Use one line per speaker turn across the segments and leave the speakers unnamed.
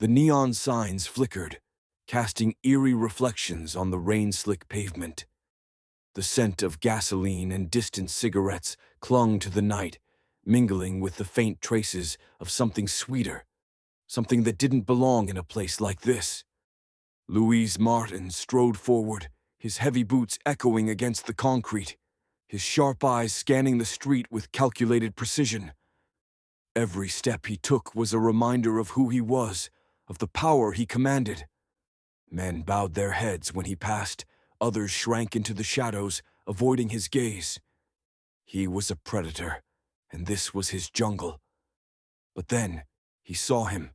The neon signs flickered, casting eerie reflections on the rain-slick pavement. The scent of gasoline and distant cigarettes clung to the night, mingling with the faint traces of something sweeter, something that didn't belong in a place like this. Luiz Martins strode forward, his heavy boots echoing against the concrete, his sharp eyes scanning the street with calculated precision. Every step he took was a reminder of who he was, of the power he commanded. Men bowed their heads when he passed, others shrank into the shadows, avoiding his gaze. He was a predator, and this was his jungle. But then he saw him.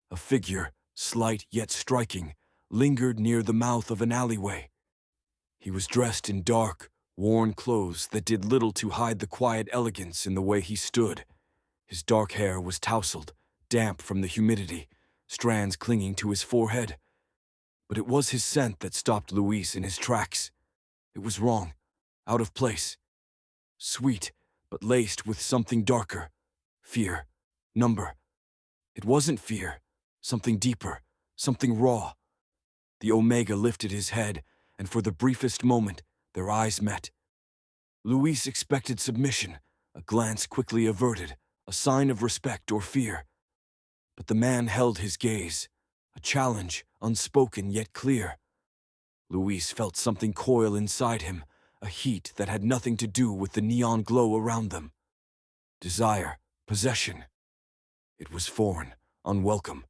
A figure, slight yet striking, lingered near the mouth of an alleyway. He was dressed in dark, worn clothes that did little to hide the quiet elegance in the way he stood. His dark hair was tousled, damp from the humidity, strands clinging to his forehead. But it was his scent that stopped Luis in his tracks. It was wrong, out of place. Sweet, but laced with something darker. Fear. Number. It wasn't fear. Something deeper. Something raw. The Omega lifted his head, and for the briefest moment, their eyes met. Luis expected submission, a glance quickly averted, a sign of respect or fear. But the man held his gaze, a challenge, unspoken yet clear. Luis felt something coil inside him, a heat that had nothing to do with the neon glow around them. Desire, possession. It was foreign, unwelcome,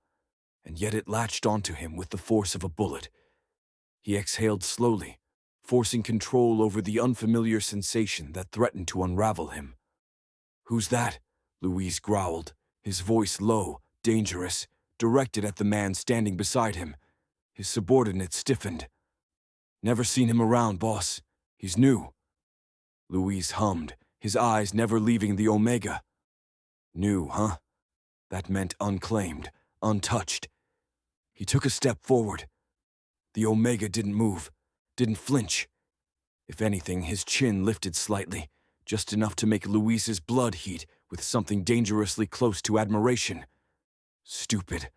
and yet it latched onto him with the force of a bullet. He exhaled slowly, forcing control over the unfamiliar sensation that threatened to unravel him. "Who's that?" Luis growled, his voice low, dangerous, directed at the man standing beside him. His subordinate stiffened. "Never seen him around, boss. He's new." Luis hummed, his eyes never leaving the Omega. New, huh? That meant unclaimed, untouched. He took a step forward. The Omega didn't move, didn't flinch. If anything, his chin lifted slightly, just enough to make Luis's blood heat with something dangerously close to admiration. Stupid.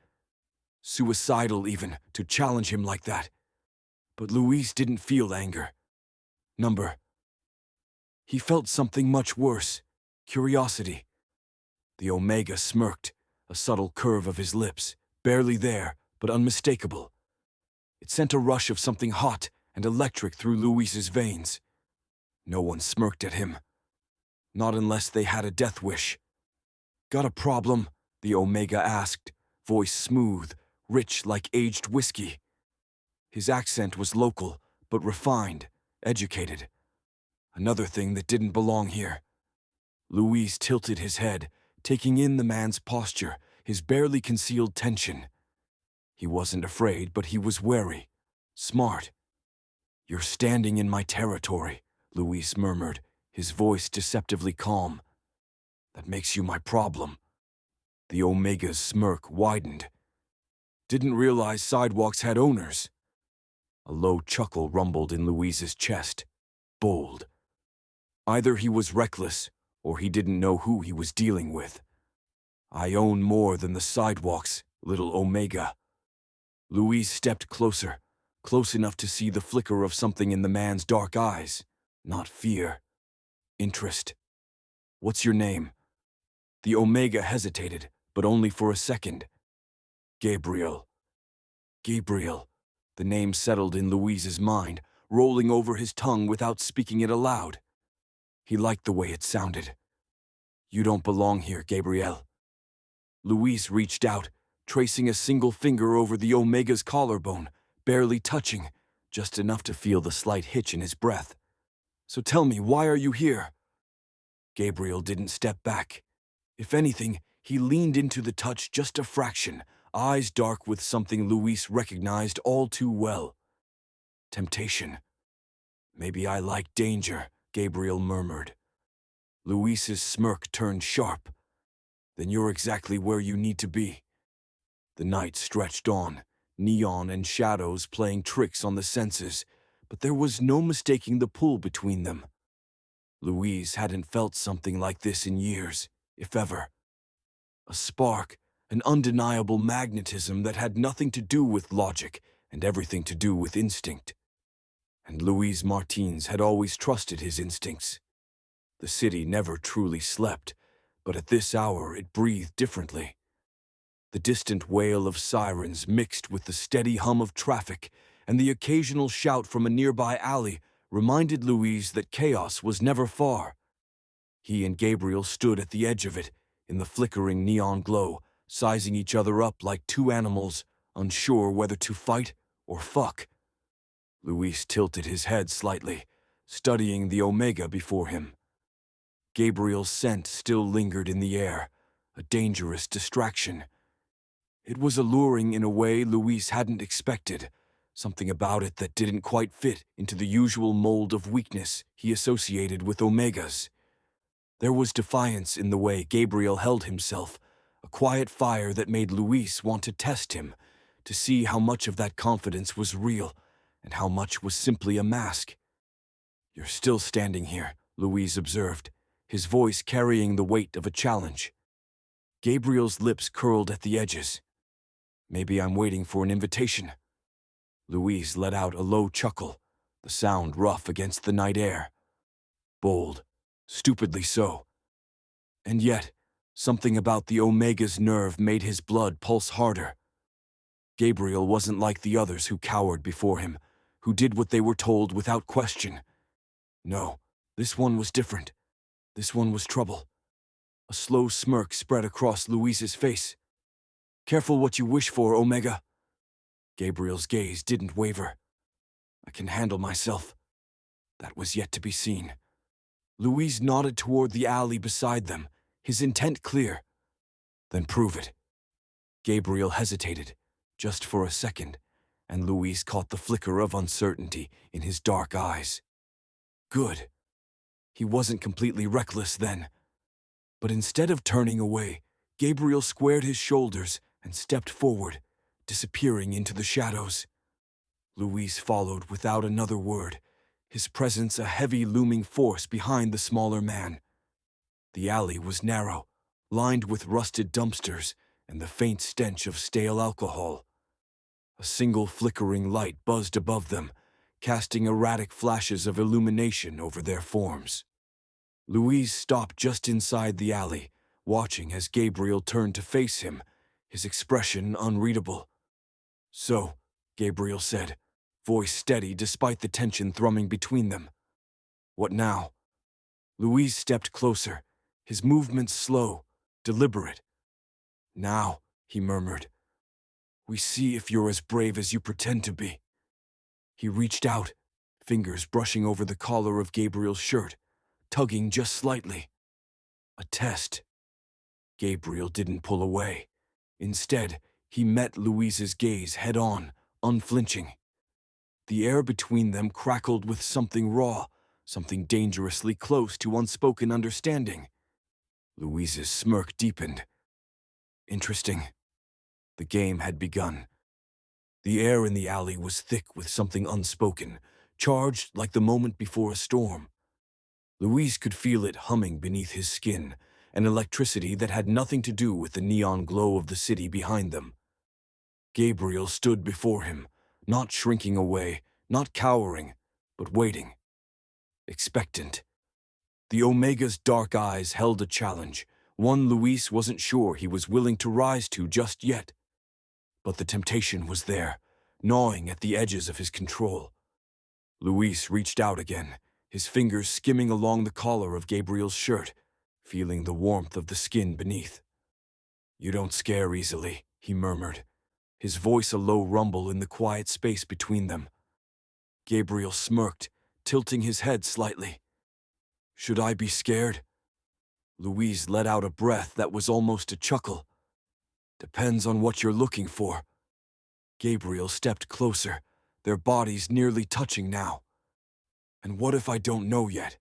Suicidal, even, to challenge him like that. But Luis didn't feel anger. Number. He felt something much worse. Curiosity. The Omega smirked, a subtle curve of his lips, barely there, but unmistakable. It sent a rush of something hot and electric through Luis's veins. No one smirked at him. Not unless they had a death wish. "Got a problem?" the Omega asked, voice smooth, rich like aged whiskey. His accent was local, but refined, educated. Another thing that didn't belong here. Luis tilted his head, taking in the man's posture, his barely concealed tension. He wasn't afraid, but he was wary. Smart. "You're standing in my territory," Luis murmured, his voice deceptively calm. "That makes you my problem." The Omega's smirk widened. "Didn't realize sidewalks had owners." A low chuckle rumbled in Luis's chest. Bold. Either he was reckless, or he didn't know who he was dealing with. "I own more than the sidewalks, little Omega." Luis stepped closer, close enough to see the flicker of something in the man's dark eyes. Not fear. Interest. "What's your name?" The Omega hesitated, but only for a second. "Gabriel." Gabriel. The name settled in Luis's mind, rolling over his tongue without speaking it aloud. He liked the way it sounded. "You don't belong here, Gabriel." Luis reached out, tracing a single finger over the Omega's collarbone, barely touching, just enough to feel the slight hitch in his breath. "So tell me, why are you here?" Gabriel didn't step back. If anything, he leaned into the touch just a fraction, eyes dark with something Luis recognized all too well. Temptation. "Maybe I like danger," Gabriel murmured. Luis's smirk turned sharp. "Then you're exactly where you need to be." The night stretched on, neon and shadows playing tricks on the senses, but there was no mistaking the pull between them. Luis hadn't felt something like this in years, if ever. A spark, an undeniable magnetism that had nothing to do with logic and everything to do with instinct. And Luiz Martins had always trusted his instincts. The city never truly slept, but at this hour it breathed differently. The distant wail of sirens mixed with the steady hum of traffic, and the occasional shout from a nearby alley reminded Luiz that chaos was never far. He and Gabriel stood at the edge of it, in the flickering neon glow, sizing each other up like two animals, unsure whether to fight or fuck. Luiz tilted his head slightly, studying the Omega before him. Gabriel's scent still lingered in the air, a dangerous distraction. It was alluring in a way Luiz hadn't expected, something about it that didn't quite fit into the usual mold of weakness he associated with Omegas. There was defiance in the way Gabriel held himself, a quiet fire that made Luiz want to test him, to see how much of that confidence was real and how much was simply a mask. "You're still standing here," Luiz observed, his voice carrying the weight of a challenge. Gabriel's lips curled at the edges. "Maybe I'm waiting for an invitation." Luiz let out a low chuckle, the sound rough against the night air. Bold, stupidly so. And yet, something about the Omega's nerve made his blood pulse harder. Gabriel wasn't like the others who cowered before him, who did what they were told without question. No, this one was different. This one was trouble. A slow smirk spread across Luiz's face. "Careful what you wish for, Omega." Gabriel's gaze didn't waver. "I can handle myself." That was yet to be seen. Luiz nodded toward the alley beside them, his intent clear. "Then prove it." Gabriel hesitated, just for a second, and Luiz caught the flicker of uncertainty in his dark eyes. Good. He wasn't completely reckless then. But instead of turning away, Gabriel squared his shoulders and stepped forward, disappearing into the shadows. Luiz followed without another word, his presence a heavy looming force behind the smaller man. The alley was narrow, lined with rusted dumpsters and the faint stench of stale alcohol. A single flickering light buzzed above them, casting erratic flashes of illumination over their forms. Luiz stopped just inside the alley, watching as Gabriel turned to face him, his expression unreadable. "So," Gabriel said, voice steady despite the tension thrumming between them. "What now?" Luiz stepped closer, his movements slow, deliberate. "Now," he murmured, "we see if you're as brave as you pretend to be." He reached out, fingers brushing over the collar of Gabriel's shirt, tugging just slightly. A test. Gabriel didn't pull away. Instead, he met Luiz's gaze head-on, unflinching. The air between them crackled with something raw, something dangerously close to unspoken understanding. Luiz's smirk deepened. Interesting. The game had begun. The air in the alley was thick with something unspoken, charged like the moment before a storm. Luiz could feel it humming beneath his skin, an electricity that had nothing to do with the neon glow of the city behind them. Gabriel stood before him, not shrinking away, not cowering, but waiting. Expectant. The Omega's dark eyes held a challenge, one Luiz wasn't sure he was willing to rise to just yet. But the temptation was there, gnawing at the edges of his control. Luiz reached out again, his fingers skimming along the collar of Gabriel's shirt, feeling the warmth of the skin beneath. "You don't scare easily," he murmured, his voice a low rumble in the quiet space between them. Gabriel smirked, tilting his head slightly. "Should I be scared?" Luiz let out a breath that was almost a chuckle. "Depends on what you're looking for." Gabriel stepped closer, their bodies nearly touching now. "And what if I don't know yet?"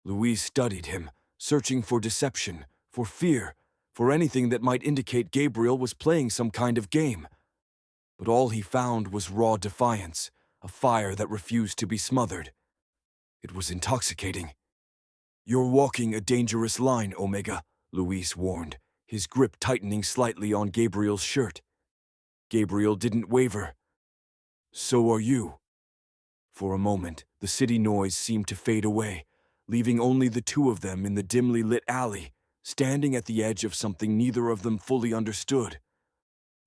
Luiz studied him, searching for deception, for fear, for anything that might indicate Gabriel was playing some kind of game. But all he found was raw defiance, a fire that refused to be smothered. It was intoxicating. "You're walking a dangerous line, Omega," Luiz warned, his grip tightening slightly on Gabriel's shirt. Gabriel didn't waver. "So are you." For a moment, the city noise seemed to fade away, leaving only the two of them in the dimly lit alley, standing at the edge of something neither of them fully understood.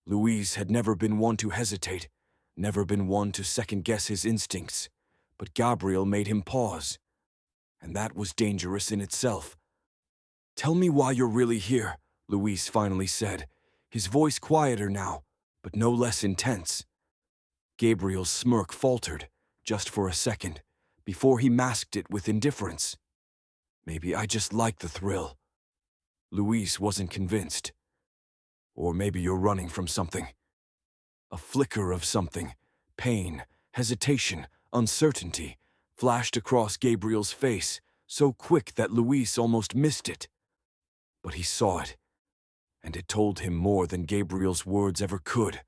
Luis had never been one to hesitate, never been one to second-guess his instincts, but Gabriel made him pause, and that was dangerous in itself. "Tell me why you're really here," Luis finally said, his voice quieter now, but no less intense. Gabriel's smirk faltered, just for a second, before he masked it with indifference. "Maybe I just like the thrill." Luis wasn't convinced. "Or maybe you're running from something." A flicker of something, pain, hesitation, uncertainty, flashed across Gabriel's face, so quick that Luis almost missed it. But he saw it, and it told him more than Gabriel's words ever could.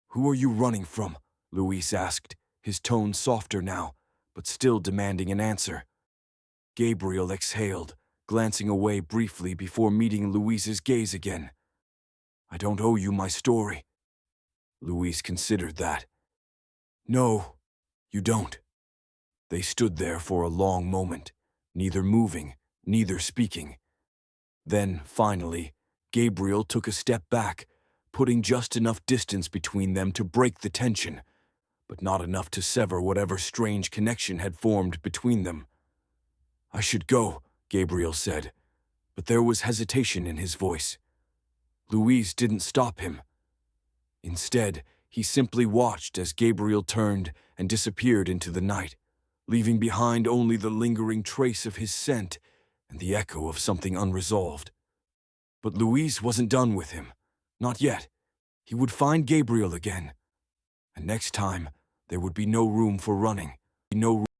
"Who are you running from?" Luis asked, his tone softer now, but still demanding an answer. Gabriel exhaled, glancing away briefly before meeting Luis's gaze again. "I don't owe you my story." Luis considered that. "No, you don't." They stood there for a long moment, neither moving, neither speaking. Then, finally, Gabriel took a step back, putting just enough distance between them to break the tension, but not enough to sever whatever strange connection had formed between them. "I should go," Gabriel said, but there was hesitation in his voice. Luis didn't stop him. Instead, he simply watched as Gabriel turned and disappeared into the night, leaving behind only the lingering trace of his scent and the echo of something unresolved. But Luis wasn't done with him. Not yet. He would find Gabriel again. And next time, there would be no room for running, no